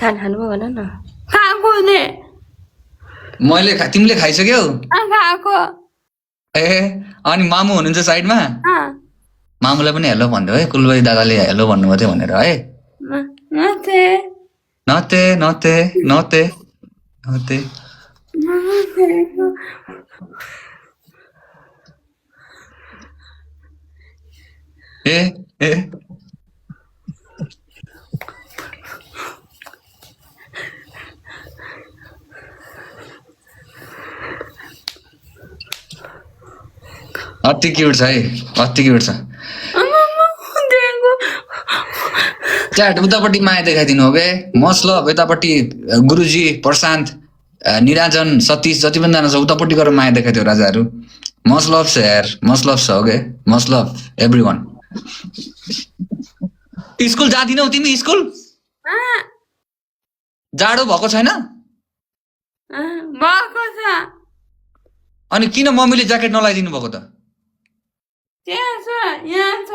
खाना खानुभयो भन न। खाएको नि तिमीले खाइसक्यौ? खाएको। ए अनि मामु हुनुहुन्छ साइडमा? मामुलाई पनि हेलो भन्दियो है, कुलबाई दादाले हेलो भन्नुभएको थियो भनेर है। नते नते नते नते नते ए ए अति क्युट छ है, अति क्युट छ। च्याट उतापट्टि माया देखाइदिनु हो के? मस्ट लभ यतापट्टि गुरुजी, प्रशान्त, निराजन, सतीश जति पनि जना छ उतापट्टि गएर माया देखाइदियो राजाहरू। मस्ट लभ छ यार, मस्ट लभ छ okay, must love everyone. School जाँदिनौ तिमी? स्कुल जाडो भएको छैन? भएको छ। अनि किन मम्मीले ज्याकेट नलाइदिनु भएको त? त्यहाँ छ, यहाँ छ।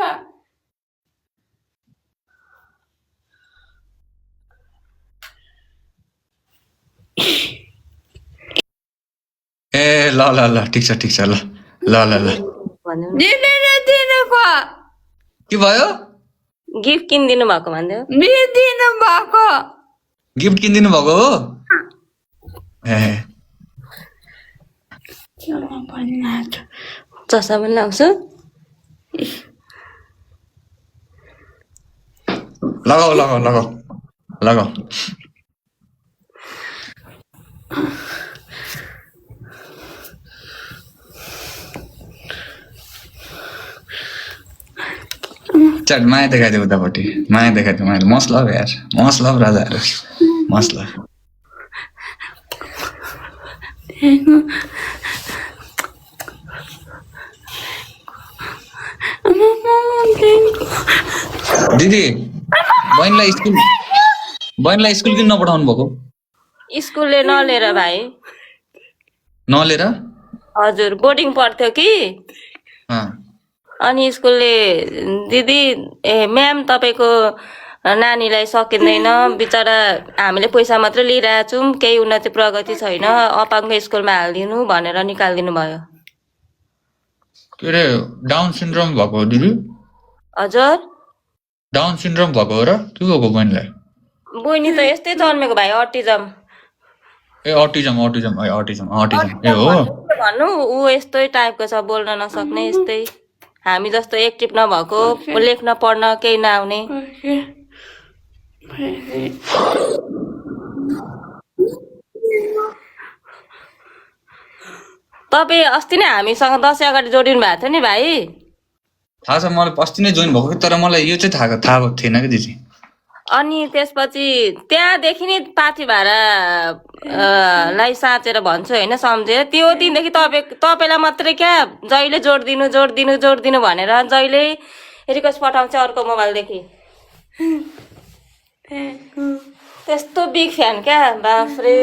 ए ल ल ल ठिक छ ठिक छ ल ल ल ल के भयो? गिफ्ट किनिदिनु भएको भन्दियो। दिनु भएको। गिफ्ट किनिदिनु भएको हो? ए चस्मा पनि लाउँछु। लगाऊ लगाऊ लगाऊ लगाऊ। च्याट माया देखाइदियो उतापट्टि, माया देखाइदियो माया। मस्ट लभ यार, मस्ट लभ राजाहरू, मस्ट लभ। दिदी बहिनीलाई स्कुल किन नपठाउनु भएको? स्कुलले नलिएर भाइ। नलिएर? हजुर बोर्डिङ पढ्थ्यो कि, अनि स्कुलले दिदी म्याम तपाईँको नानीलाई सकिँदैन, बिचरा हामीले पैसा मात्रै लिइरहेको छौँ, केही उन्नति प्रगति छैन, अपाङ्ग स्कुलमा हालिदिनु भनेर निकालिदिनु भयो। के अरे डाउन सिन्ड्रोम भएको हो दिदी? हजुर डाउन सिन्ड्रोम भएको हो र के भएको बहिनीलाई? बहिनी त यस्तै जन्मेको भाइ, अटिजम। ए अटिजम अटिजम अटिजम अटिजम ए हो भन्नु। ऊ यस्तै टाइपको छ, बोल्न नसक्ने, यस्तै हामी जस्तो एक्टिभ नभएको, लेख्न पढ्न केही नआउने। तपाईँ अस्ति नै हामीसँग दसैँ अगाडि जोडिनु भएको थियो नि भाइ। थाहा छ मलाई, अस्ति नै जोइन भएको, तर मलाई यो चाहिँ थाहा थिएन कि दिदी। अनि त्यसपछि त्यहाँदेखि नि पाथी भाडा लाई साँचेर भन्छु होइन, सम्झेर त्यो दिनदेखि तपाईँलाई मात्रै क्या जहिले जोडिदिनु जोडिदिनु जोडिदिनु भनेर जहिले रिक्वेस्ट पठाउँछ अर्को मोबाइलदेखि। त्यस्तो बिग फ्यान क्या, बाफ्रे।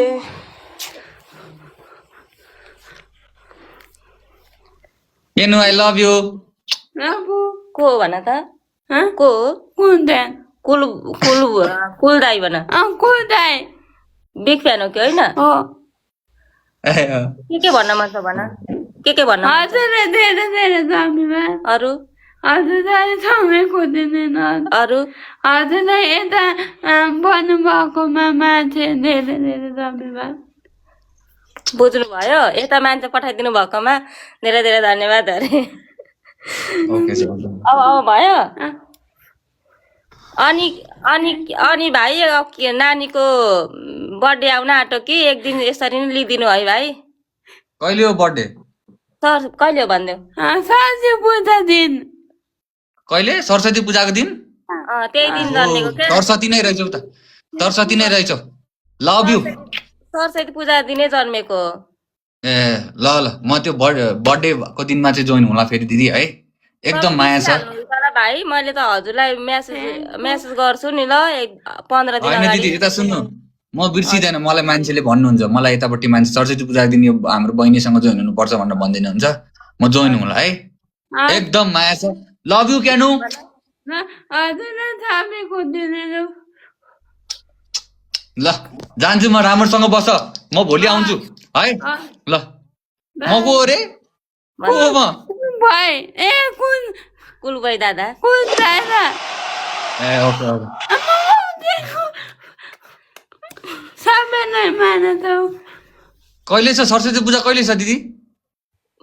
एनु आई लभ यु। को हो भन त? को हो? कुल दाई भन। कुल दाई बिग फ्यान हो कि होइन? के भन्न मन छ भन, के भन्न? अरू हजुरलाई सँगै खोजिँदैन। अरू हजुरलाई यता भन्नुभएकोमा मान्छे धेरै धेरै धन्यवाद। बुझ्नु भयो? यता मान्छे पठाइदिनु भएकोमा धेरै धेरै धन्यवाद अरे। अब भयो। अनि भाइ नानीको बर्थडे आउन आँट्यो कि एक दिन यसरी नै लिइदिनु है भाइ। कहिले हो बर्थडे? सर कहिले हो भनिदेऊ। सरस्वती पूजा दिन। कहिले? सरस्वती पूजाको दिन? त्यही दिन जन्मेको क्या। सरस्वती नै रहेछौ त, सरस्वती नै रहेछौ। Love you. सरस्वती पूजा दिनै जन्मेको। ए ल ल म त्यो बर्थडे को दिनमा चाहिँ जोइन होला फेरि दिदी है, एकदम माया छ भाइ। मैले त हजुरलाई मेसेज गर्छु नि ल 15 दिन हैन अगाडि। दिदी यता सुन्नु, म बिर्सिँदैन मलाई मान्छेले भन्नुहुन्छ मलाई यतापट्टि मान्छे सरस्वती पूजा दिन यो हाम्रो बहिनीसँग जोइन हुनुपर्छ भनेर भन्दिनुहुन्छ म जोइन हुँला है एकदम माया छ लभ यु क्यानु हजुरलाई थामी खोज्दैन ल जान्छु म राम्रोसँग बस म भोलि आउँछु है ल म को हो रे को हो म भाइ ए कुन कुलबाई दादा कुन दादा ए ओके ओके सबैलाई मान त कहिले छ सरस्वती पूजा कहिले छ दिदी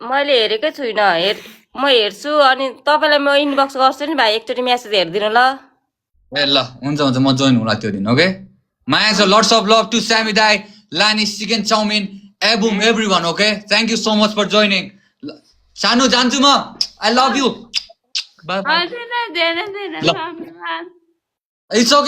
मैले हेरेकै छुइनँ म हेर्छु अनि तपाईँलाई म इनबक्स गर्छु नि भाइ एकचोटि म्यासेज हेरिदिनु ल ए ल हुन्छ हुन्छ म जोइन होला त्यो दिन ओके माया छ लट्स अफ लभ टु स्यामी दाई लानी चिकन चाउमिन एबुम everyone okay thank you so much for joining सानो जान्छु म आई लभ यु हजुरलाई धेरै धेरै ल। धन्यवाद इट्स ओके